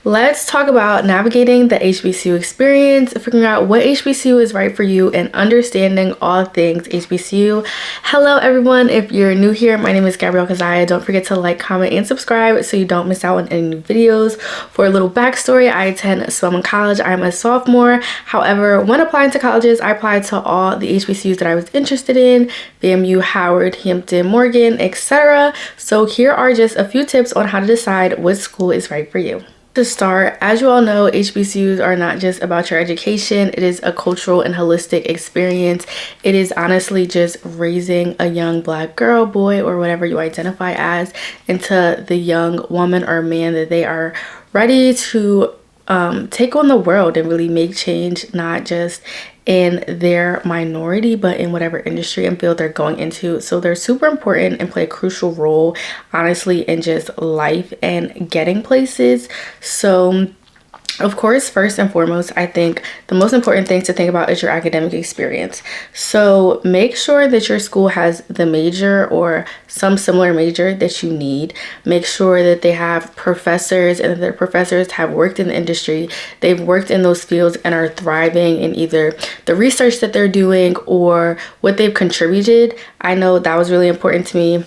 Let's talk about navigating the HBCU experience, figuring out what HBCU is right for you, and understanding all things HBCU. Hello everyone, if you're new here, my name is Gabrielle Kazaya. Don't forget to like, comment, and subscribe so you don't miss out on any new videos. For a little backstory, I attend Spelman College. I'm a sophomore. However, when applying to colleges, I applied to all the HBCUs that I was interested in, FAMU, Howard, Hampton, Morgan, etc. So here are just a few tips on how to decide what school is right for you. To start, as you all know, HBCUs are not just about your education. It is a cultural and holistic experience. It is honestly just raising a young black girl, boy, or whatever you identify as into the young woman or man that they are ready to take on the world and really make change, not just in their minority but in whatever industry and field they're going into. So they're super important and play a crucial role, honestly, in just life and getting places. So of course, first and foremost, I think the most important thing to think about is your academic experience. So make sure that your school has the major or some similar major that you need. Make sure that they have professors and that their professors have worked in the industry. They've worked in those fields and are thriving in either the research that they're doing or what they've contributed. I know that was really important to me.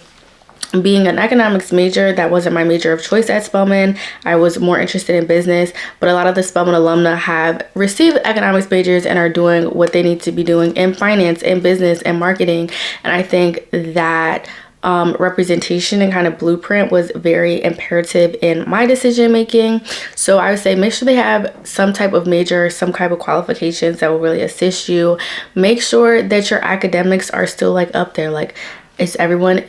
Being an economics major, that wasn't my major of choice at Spelman. I was more interested in business, but a lot of the Spelman alumni have received economics majors and are doing what they need to be doing in finance and business and marketing. And I think that representation and kind of blueprint was very imperative in my decision making. So I would say make sure they have some type of major, some type of qualifications that will really assist you. Make sure that your academics are still like up there. Like, is everyone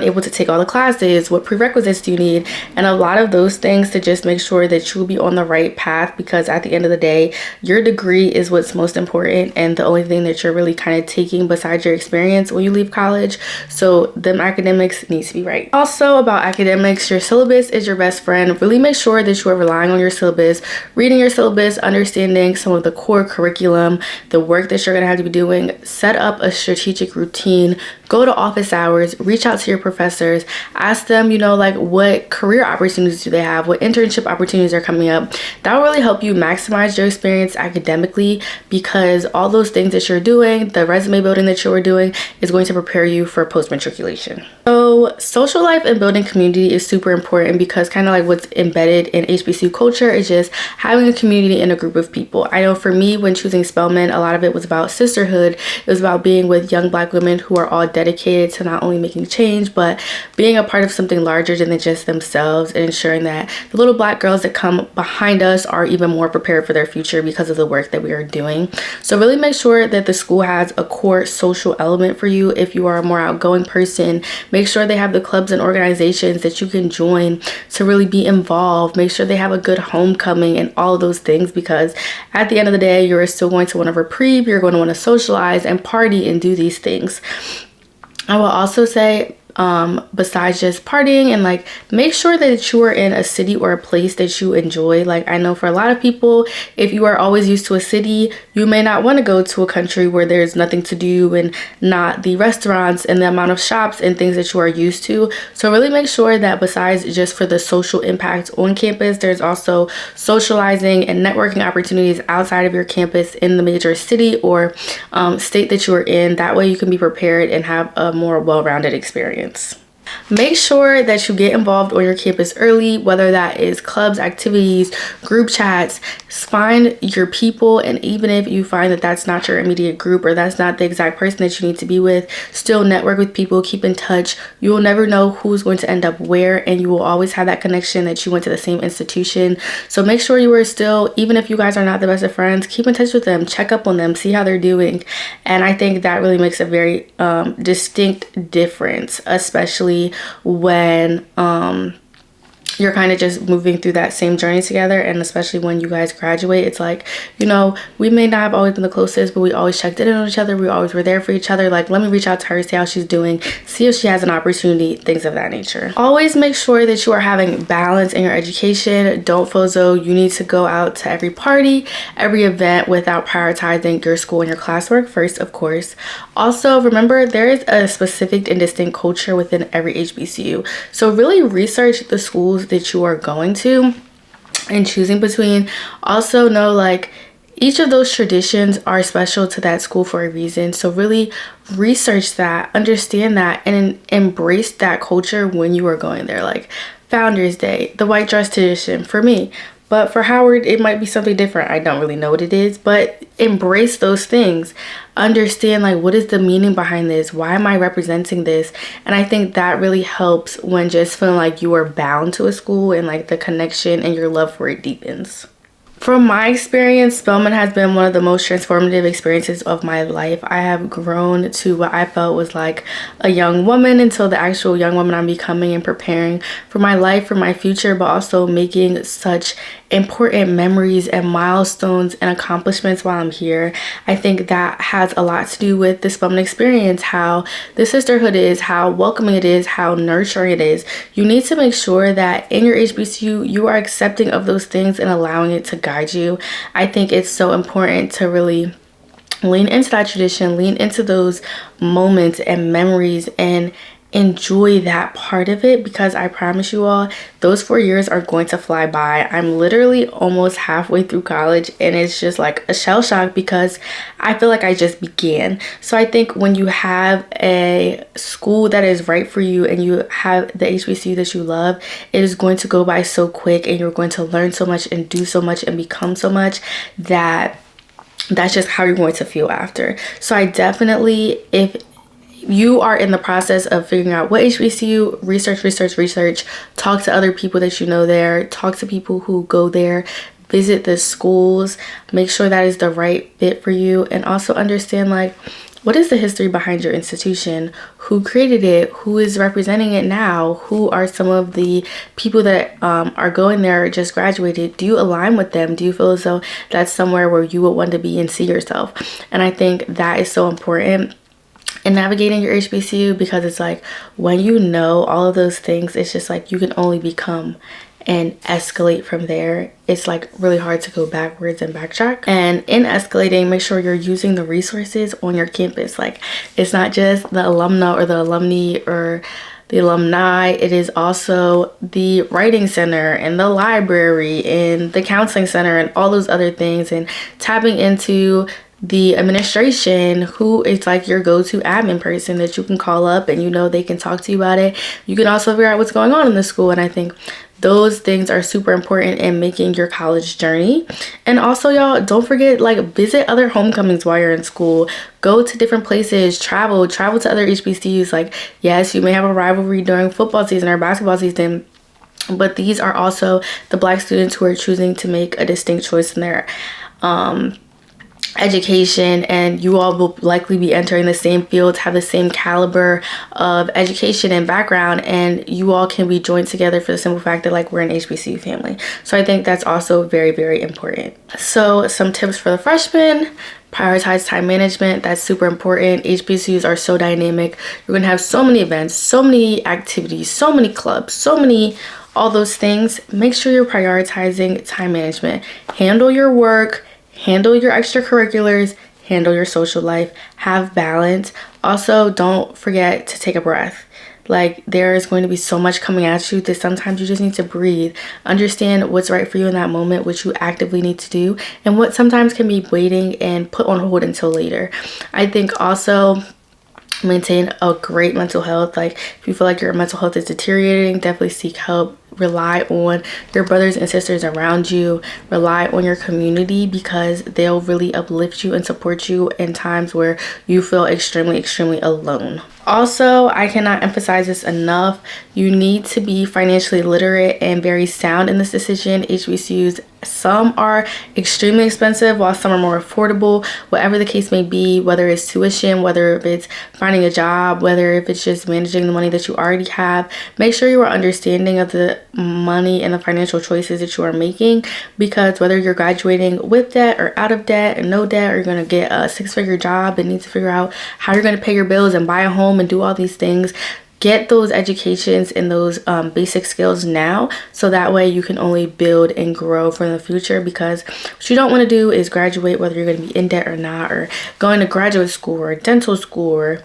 able to take all the classes? What prerequisites do you need? And a lot of those things to just make sure that you'll be on the right path, because at the end of the day, your degree is what's most important and the only thing that you're really kind of taking besides your experience when you leave college. So them academics needs to be right. Also about academics, your syllabus is your best friend. Really make sure that you are relying on your syllabus, reading your syllabus, understanding some of the core curriculum, the work that you're going to have to be doing. Set up a strategic routine. Go to office hours, reach out to your professors, ask them, like what career opportunities do they have, what internship opportunities are coming up. That will really help you maximize your experience academically, because all those things that you're doing, the resume building that you're doing, is going to prepare you for post-matriculation. So social life and building community is super important, because kind of like what's embedded in HBCU culture is just having a community and a group of people. I know for me, when choosing Spelman, a lot of it was about sisterhood. It was about being with young black women who are all dedicated to not only making change but being a part of something larger than just themselves, and ensuring that the little black girls that come behind us are even more prepared for their future because of the work that we are doing. So really make sure that the school has a core social element for you. If you are a more outgoing person, make sure they have the clubs and organizations that you can join to really be involved. Make sure they have a good homecoming and all of those things, because at the end of the day, you're still going to want to reprieve, you're going to want to socialize and party and do these things. I will also say, besides just partying, and like make sure that you are in a city or a place that you enjoy. Like, I know for a lot of people, if you are always used to a city, you may not want to go to a country where there's nothing to do and not the restaurants and the amount of shops and things that you are used to. So really make sure that besides just for the social impact on campus, there's also socializing and networking opportunities outside of your campus in the major city or state that you are in. That way you can be prepared and have a more well-rounded experience. Make sure that you get involved on your campus early, whether that is clubs, activities, group chats. Find your people, and even if you find that that's not your immediate group or that's not the exact person that you need to be with, still network with people, keep in touch. You will never know who's going to end up where, and you will always have that connection that you went to the same institution. So make sure you are still, even if you guys are not the best of friends, keep in touch with them, check up on them, see how they're doing. And I think that really makes a very distinct difference, especially when you're kind of just moving through that same journey together. And especially when you guys graduate, it's like, we may not have always been the closest, but we always checked in on each other. We always were there for each other. Like, let me reach out to her, see how she's doing, see if she has an opportunity, things of that nature. Always make sure that you are having balance in your education. Don't feel as though you need to go out to every party, every event without prioritizing your school and your classwork first, of course. Also, remember, there is a specific and distinct culture within every HBCU. So really research the schools that you are going to and choosing between. Also know like each of those traditions are special to that school for a reason. So really research that, understand that, and embrace that culture when you are going there. Like Founders Day, the white dress tradition for me. But for Howard, it might be something different. I don't really know what it is, but embrace those things. Understand like what is the meaning behind this? Why am I representing this? And I think that really helps when just feeling like you are bound to a school and like the connection and your love for it deepens. From my experience, Spelman has been one of the most transformative experiences of my life. I have grown to what I felt was like a young woman until the actual young woman I'm becoming, and preparing for my life, for my future, but also making such important memories and milestones and accomplishments while I'm here. I think that has a lot to do with the Spelman experience, how the sisterhood is, how welcoming it is, how nurturing it is. You need to make sure that in your HBCU, you are accepting of those things and allowing it to guide you. I think it's so important to really lean into that tradition, lean into those moments and memories, and enjoy that part of it, because I promise you all, those 4 years are going to fly by. I'm literally almost halfway through college, and it's just like a shell shock because I feel like I just began. So I think when you have a school that is right for you and you have the HBCU that you love, it is going to go by so quick, and you're going to learn so much and do so much and become so much that that's just how you're going to feel after. So I definitely, if you are in the process of figuring out what HBCU, research, talk to other people that you know there, talk to people who go there, visit the schools, make sure that is the right fit for you, and also understand like, what is the history behind your institution? Who created it? Who is representing it now? Who are some of the people that are going there or just graduated? Do you align with them? Do you feel as though that's somewhere where you would want to be and see yourself? And I think that is so important in navigating your HBCU, because it's like when you know all of those things, it's just like you can only become and escalate from there. It's like really hard to go backwards and backtrack. And in escalating, make sure you're using the resources on your campus. Like it's not just the alumna or the alumni or the alumni, it is also the writing center and the library and the counseling center and all those other things, and tapping into the administration, who is like your go-to admin person that you can call up and you know they can talk to you about it. You can also figure out what's going on in the school, and I think those things are super important in making your college journey. And also, y'all, don't forget, like, visit other homecomings while you're in school. Go to different places, travel to other HBCUs. Like, yes, you may have a rivalry during football season or basketball season, but these are also the Black students who are choosing to make a distinct choice in their education, and you all will likely be entering the same fields, have the same caliber of education and background, and you all can be joined together for the simple fact that like we're an HBCU family. So I think that's also very, very important. So some tips for the freshmen: prioritize time management. That's super important. HBCUs are so dynamic. You're gonna have so many events, so many activities, so many clubs, so many all those things. Make sure you're prioritizing time management. Handle your work, handle your extracurriculars, handle your social life, have balance. Also, don't forget to take a breath. Like, there is going to be so much coming at you that sometimes you just need to breathe. Understand what's right for you in that moment, what you actively need to do, and what sometimes can be waiting and put on hold until later. I think also maintain a great mental health. Like, if you feel like your mental health is deteriorating, definitely seek help. Rely on your brothers and sisters around you. Rely on your community, because they'll really uplift you and support you in times where you feel extremely alone. Also, I cannot emphasize this enough. You need to be financially literate and very sound in this decision. HBCUs, some are extremely expensive while some are more affordable. Whatever the case may be, whether it's tuition, whether if it's finding a job, whether if it's just managing the money that you already have, make sure you are understanding of the money and the financial choices that you are making, because whether you're graduating with debt or out of debt and no debt, or you're going to get a six-figure job and need to figure out how you're going to pay your bills and buy a home and do all these things, get those educations and those basic skills now, so that way you can only build and grow for the future. Because what you don't want to do is graduate, whether you're going to be in debt or not, or going to graduate school or dental school or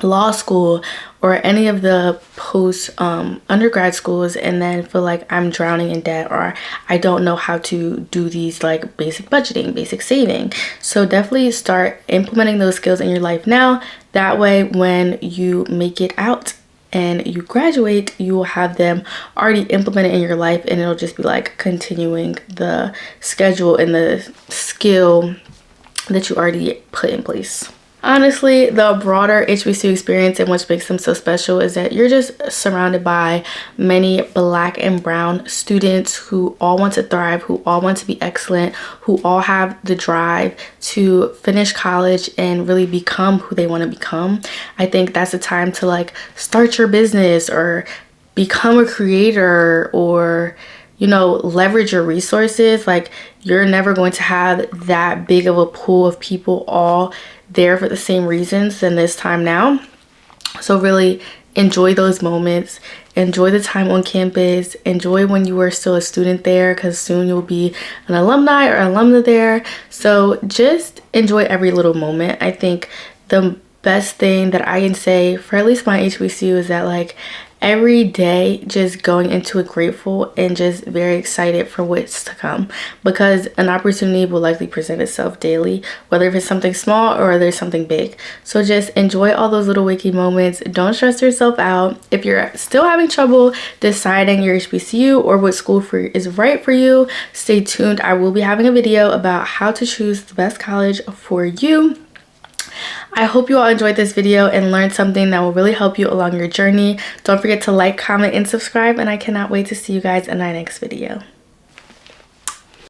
law school or any of the post undergrad schools and then feel like I'm drowning in debt, or I don't know how to do these like basic budgeting, basic saving. So definitely start implementing those skills in your life now. That way when you make it out and you graduate, you will have them already implemented in your life, and it'll just be like continuing the schedule and the skill that you already put in place. Honestly, the broader HBCU experience and what makes them so special is that you're just surrounded by many Black and brown students who all want to thrive, who all want to be excellent, who all have the drive to finish college and really become who they want to become. I think that's a time to like start your business or become a creator, or you know, leverage your resources. Like, you're never going to have that big of a pool of people all there for the same reasons than this time now. So really enjoy those moments, enjoy the time on campus, enjoy when you were still a student there, because soon you'll be an alumni or alumna there. So just enjoy every little moment. I think the best thing that I can say for at least my HBCU is that like every day just going into it grateful and just very excited for what's to come, because an opportunity will likely present itself daily, whether if it's something small or there's something big. So just enjoy all those little waking moments. Don't stress yourself out. If you're still having trouble deciding your HBCU or what school is right for you, stay tuned. I will be having a video about how to choose the best college for you. I hope you all enjoyed this video and learned something that will really help you along your journey. Don't forget to like, comment, and subscribe, and I cannot wait to see you guys in my next video.